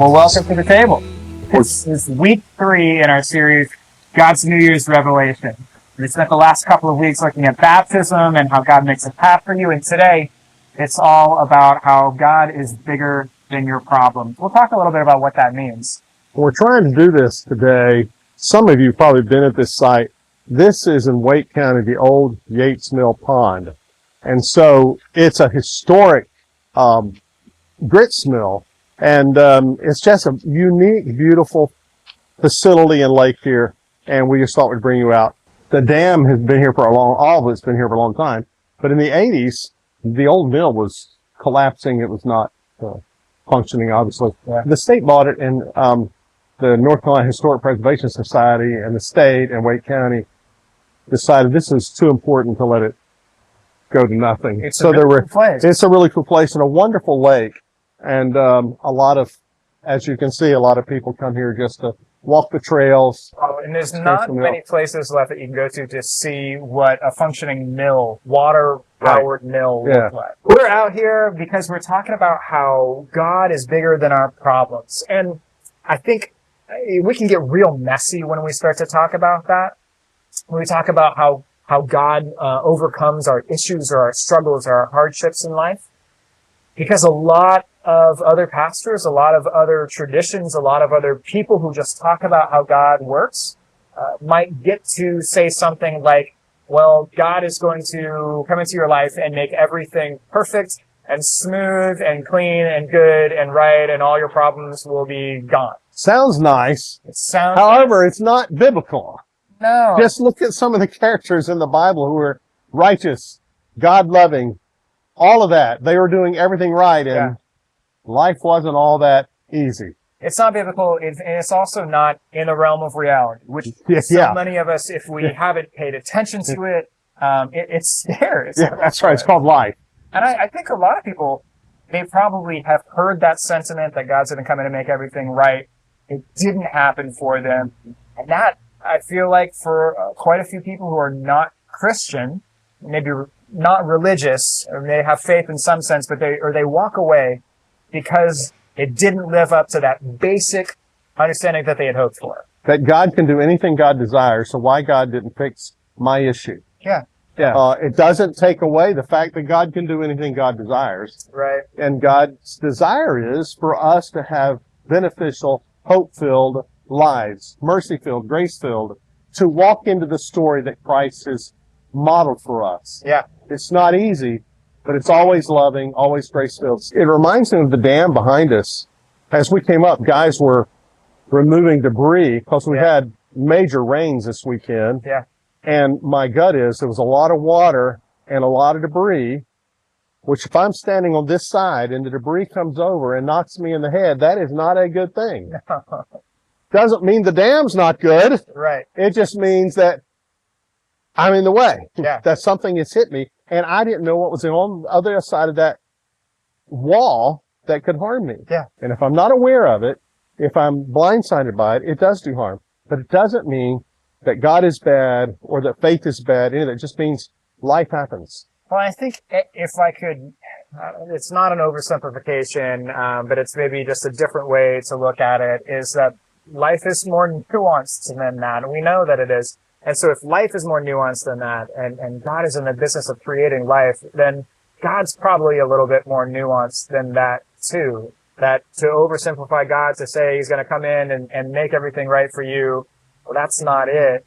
Well, welcome to the table. This is week 3 in our series, God's New Year's Revelation. We spent the last couple of weeks looking at baptism and how God makes a path for you, and today it's all about how God is bigger than your problems. We'll talk a little bit about what that means. We're trying to do this today. Some of you have probably been at this site. This is in Wake County, the old Yates Mill Pond. And so it's a historic grits mill. And it's just a unique, beautiful facility and lake here. And we just thought we'd bring you out. The dam has been here for all of it's been here for a long time. But in the 80s, the old mill was collapsing. It was not functioning, obviously. Yeah. The state bought it, and the North Carolina Historic Preservation Society and the state and Wake County decided this is too important to let it go to nothing. It's a really cool place. It's a really cool place and a wonderful lake. And a lot of, as you can see, a lot of people come here just to walk the trails. Oh, and there's not many places left that you can go to see what a functioning mill, water-powered mill looks like. We're out here because we're talking about how God is bigger than our problems. And I think we can get real messy when we start to talk about that. When we talk about how God overcomes our issues or our struggles or our hardships in life. Because a lot of other pastors, a lot of other traditions, a lot of other people who just talk about how God works might get to say something like, well, God is going to come into your life and make everything perfect and smooth and clean and good and right, and all your problems will be gone. Sounds nice. It sounds However, nice. It's not biblical. No. Just look at some of the characters in the Bible who were righteous, God-loving, all of that. They were doing everything right, and life wasn't all that easy. It's not biblical, and it's also not in the realm of reality, which so many of us, if we haven't paid attention to it, it's there. That's right. It's called life. And I think a lot of people, they probably have heard that sentiment that God's going to come in and make everything right. It didn't happen for them. And that, I feel like, for quite a few people who are not Christian, maybe not religious, or they have faith in some sense, but they walk away because it didn't live up to that basic understanding that they had hoped for. That God can do anything God desires, so why God didn't fix my issue? Yeah. It doesn't take away the fact that God can do anything God desires. Right. And God's desire is for us to have beneficial, hope-filled lives, mercy-filled, grace-filled, to walk into the story that Christ has modeled for us. Yeah. It's not easy, but it's always loving, always grace-filled. It reminds me of the dam behind us. As we came up, guys were removing debris because we had major rains this weekend. Yeah. And my gut is there was a lot of water and a lot of debris, which if I'm standing on this side and the debris comes over and knocks me in the head, that is not a good thing. Doesn't mean the dam's not good. Right. It just means that I'm in the way. Yeah. That something has hit me, and I didn't know what was on the other side of that wall that could harm me. Yeah. And if I'm not aware of it, if I'm blindsided by it, it does do harm. But it doesn't mean that God is bad or that faith is bad. It just means life happens. Well, I think if I could, it's not an oversimplification, but it's maybe just a different way to look at it, is that life is more nuanced than that. And we know that it is. And so if life is more nuanced than that, and God is in the business of creating life, then God's probably a little bit more nuanced than that too. That to oversimplify God, to say he's going to come in and make everything right for you, well, that's not it.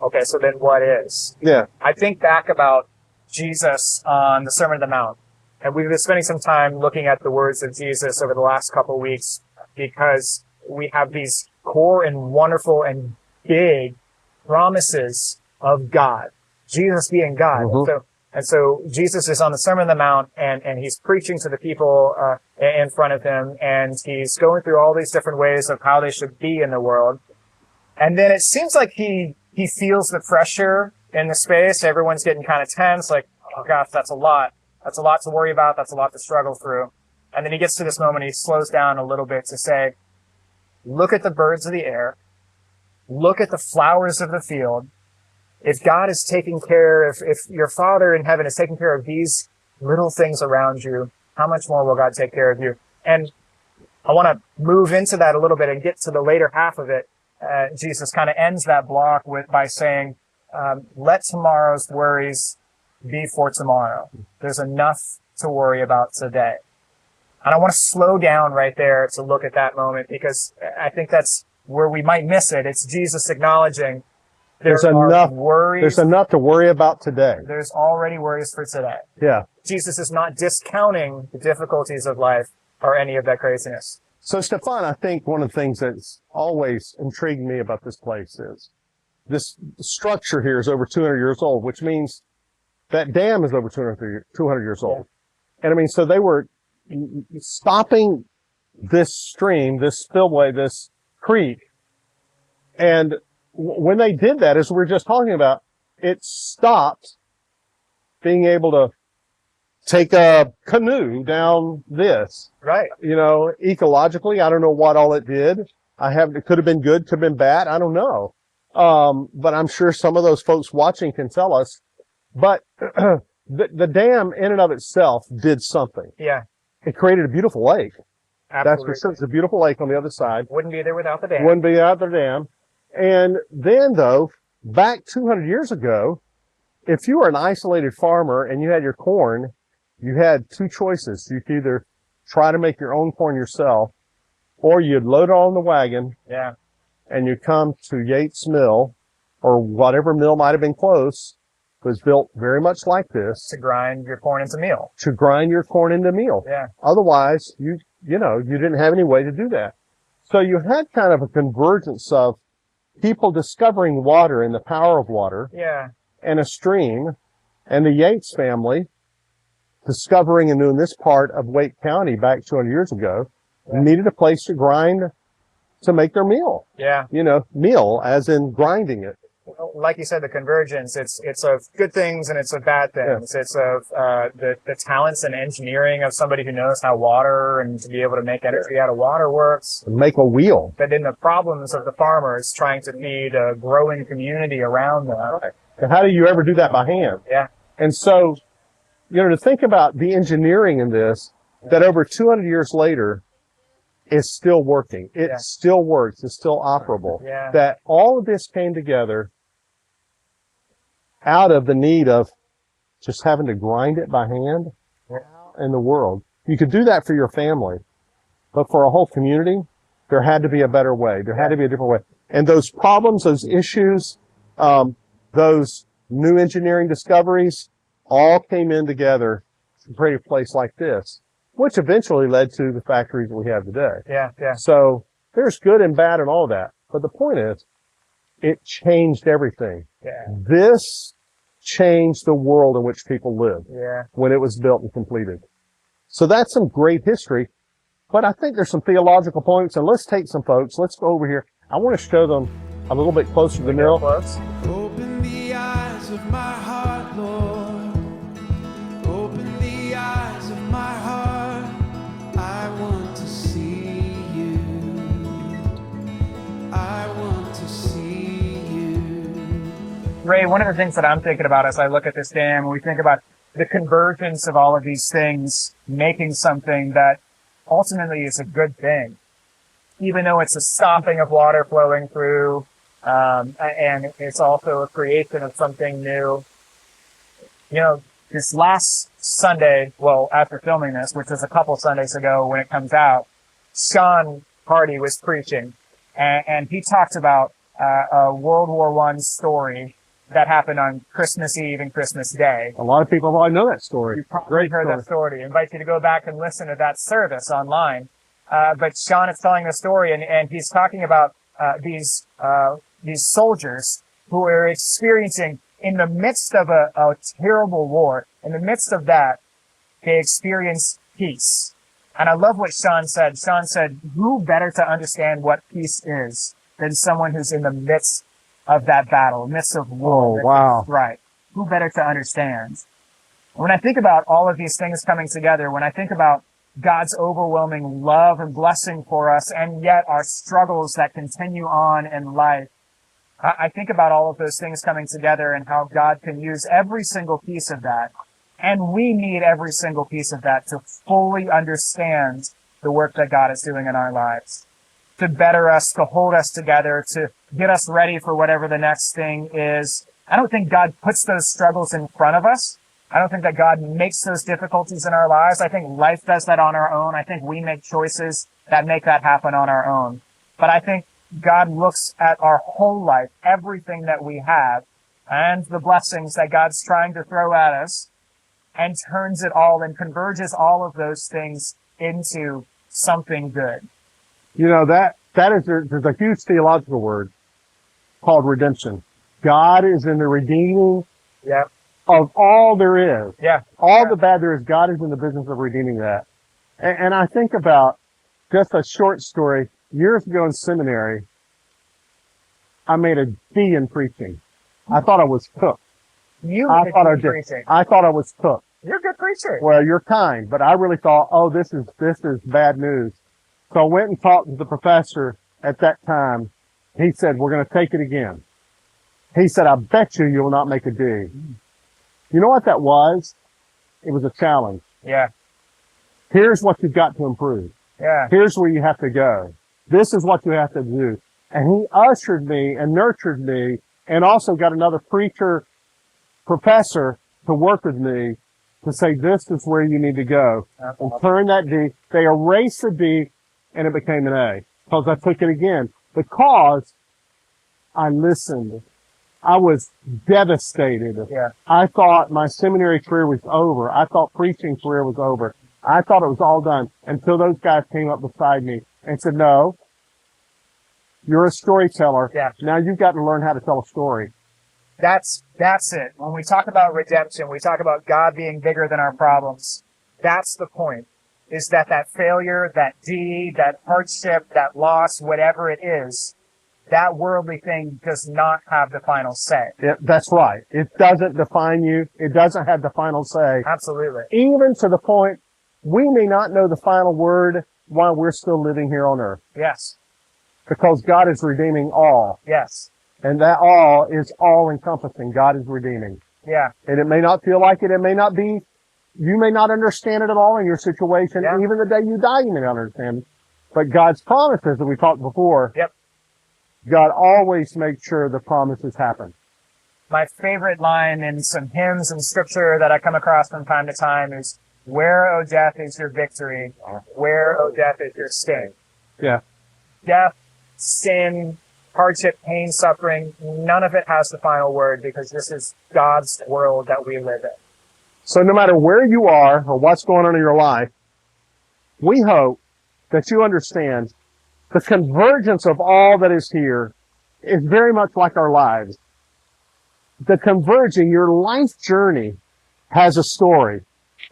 Okay, so then what is? Yeah. I think back about Jesus on the Sermon on the Mount, and we've been spending some time looking at the words of Jesus over the last couple of weeks because we have these core and wonderful and big promises of God, Jesus being God. Mm-hmm. And so Jesus is on the Sermon on the Mount, and he's preaching to the people in front of him, and he's going through all these different ways of how they should be in the world. And then it seems like he feels the pressure in the space. Everyone's getting kind of tense, like, oh gosh, that's a lot. That's a lot to worry about. That's a lot to struggle through. And then he gets to this moment, he slows down a little bit to say, look at the birds of the air. Look at the flowers of the field. If God is taking care, if your Father in heaven is taking care of these little things around you, how much more will God take care of you? And I want to move into that a little bit and get to the later half of it. Jesus kind of ends that block by saying, let tomorrow's worries be for tomorrow. There's enough to worry about today. And I want to slow down right there to look at that moment, because I think that's where we might miss it. It's Jesus acknowledging there's enough worries. There's enough to worry about today. There's already worries for today. Yeah. Jesus is not discounting the difficulties of life or any of that craziness. So, Stefan, I think one of the things that's always intrigued me about this place is this structure here is over 200 years old, which means that dam is over 200 years old. And I mean, so they were stopping this stream, this spillway, this creek. And when they did that, as we were just talking about, it stopped being able to take a canoe down this. Right. You know, ecologically, I don't know what all it did. It could have been good, could have been bad. I don't know. But I'm sure some of those folks watching can tell us. But the dam in and of itself did something. Yeah. It created a beautiful lake. Absolutely. That's for sure. It's a beautiful lake on the other side. Wouldn't be there without the dam. Wouldn't be without the dam. And then, though, back 200 years ago, if you were an isolated farmer and you had your corn, you had two choices. You could either try to make your own corn yourself, or you'd load it on the wagon. Yeah. And you'd come to Yates Mill, or whatever mill might have been close, was built very much like this. To grind your corn into meal. To grind your corn into meal. Yeah. Otherwise, you didn't have any way to do that. So you had kind of a convergence of people discovering water and the power of water. Yeah. And a stream, and the Yates family discovering and doing this part of Wake County back 200 years ago, needed a place to grind to make their meal. Yeah. You know, meal as in grinding it. Like you said, the convergence, it's of good things and it's of bad things. Yeah. It's of the talents and engineering of somebody who knows how water and to be able to make energy out of water works. Make a wheel. But then the problems of the farmers trying to feed a growing community around them. Right. And how do you ever do that by hand? Yeah. And so, to think about the engineering in this, that over 200 years later, is still working. It still works. It's still operable. Yeah. That all of this came together out of the need of just having to grind it by hand in the world. You could do that for your family, but for a whole community, there had to be a better way. There had to be a different way. And those problems, those issues, those new engineering discoveries all came in together to create a place like this, which eventually led to the factories we have today. Yeah, yeah. So there's good and bad and all that. But the point is, it changed everything. Yeah. This changed the world in which people live when it was built and completed. So that's some great history. But I think there's some theological points. And let's take some folks. Let's go over here. I want to show them a little bit closer to the mill. Open the eyes of my heart, Lord. Open the eyes of my heart. I want to see you. I want to see you. Ray, one of the things that I'm thinking about as I look at this dam, we think about the convergence of all of these things making something that ultimately is a good thing. Even though it's a stopping of water flowing through, and it's also a creation of something new. This last Sunday, well, after filming this, which was a couple Sundays ago when it comes out, Sean Hardy was preaching, and he talked about a World War I story that happened on Christmas Eve and Christmas Day. A lot of people probably know that story. You probably heard that story. I invite you to go back and listen to that service online. But Sean is telling the story, and he's talking about these soldiers who are experiencing, in the midst of a terrible war, in the midst of that, they experience peace. And I love what Sean said. Sean said, who better to understand what peace is than someone who's in the midst of that battle, midst of war? Oh, wow. Right. Who better to understand? When I think about all of these things coming together, when I think about God's overwhelming love and blessing for us, and yet our struggles that continue on in life, I think about all of those things coming together and how God can use every single piece of that. And we need every single piece of that to fully understand the work that God is doing in our lives, to better us, to hold us together, to get us ready for whatever the next thing is. I don't think God puts those struggles in front of us. I don't think that God makes those difficulties in our lives. I think life does that on our own. I think we make choices that make that happen on our own. But I think God looks at our whole life, everything that we have, and the blessings that God's trying to throw at us, and turns it all and converges all of those things into something good. You know, there's a huge theological word called redemption. God is in the redeeming of all there is. Yeah. All the bad there is, God is in the business of redeeming that. And I think about just a short story. Years ago in seminary, I made a D in preaching. I thought I was cooked. I thought I was cooked. You're a good preacher. Well, you're kind, but I really thought, oh, this is bad news. So I went and talked to the professor at that time. He said, we're going to take it again. He said, I bet you will not make a D. You know what that was? It was a challenge. Yeah. Here's what you've got to improve. Yeah. Here's where you have to go. This is what you have to do. And he ushered me and nurtured me, and also got another professor to work with me to say, this is where you need to go. And turn that D. They erased the D, and it became an A. Because I took it again. Because I listened. I was devastated. Yeah. I thought my seminary career was over. I thought preaching career was over. I thought it was all done until those guys came up beside me and said, no, you're a storyteller. Yeah. Now you've got to learn how to tell a story. That's it. When we talk about redemption, we talk about God being bigger than our problems. That's the point, is that failure, that D, that hardship, that loss, whatever it is, that worldly thing does not have the final say. That's right. It doesn't define you. It doesn't have the final say. Absolutely. Even to the point, we may not know the final word while we're still living here on earth. Yes. Because God is redeeming all. Yes. And that all is all-encompassing. God is redeeming. Yeah. And it may not feel like it. It may not be. You may not understand it at all in your situation. Yeah. Even the day you die, you may not understand it. But God's promises that we talked before. Yep. God always makes sure the promises happen. My favorite line in some hymns and scripture that I come across from time to time is, where, O death, is your victory? Where, O death, is your sting? Yeah. Death, sin, hardship, pain, suffering, none of it has the final word, because this is God's world that we live in. So no matter where you are or what's going on in your life, we hope that you understand the convergence of all that is here is very much like our lives. The converging, your life journey has a story,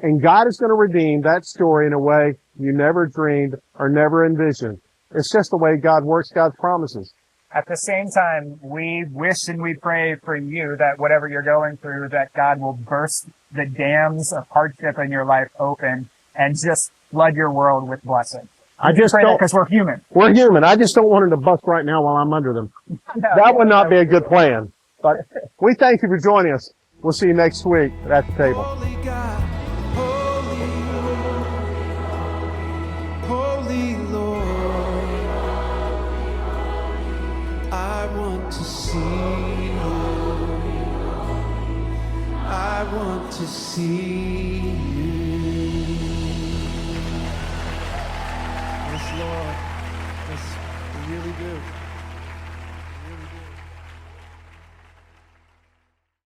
and God is going to redeem that story in a way you never dreamed or never envisioned. It's just the way God works God's promises. At the same time, we wish and we pray for you that whatever you're going through, that God will burst the dams of hardship in your life open and just flood your world with blessing. I just pray don't, because we're human. We're human. I just don't want them to bust right now while I'm under them. That would not be a good plan. But we thank you for joining us. We'll see you next week at the table. Holy God, holy Lord, I want to see you. I want to see you. Yes, Lord. Yes, we really do.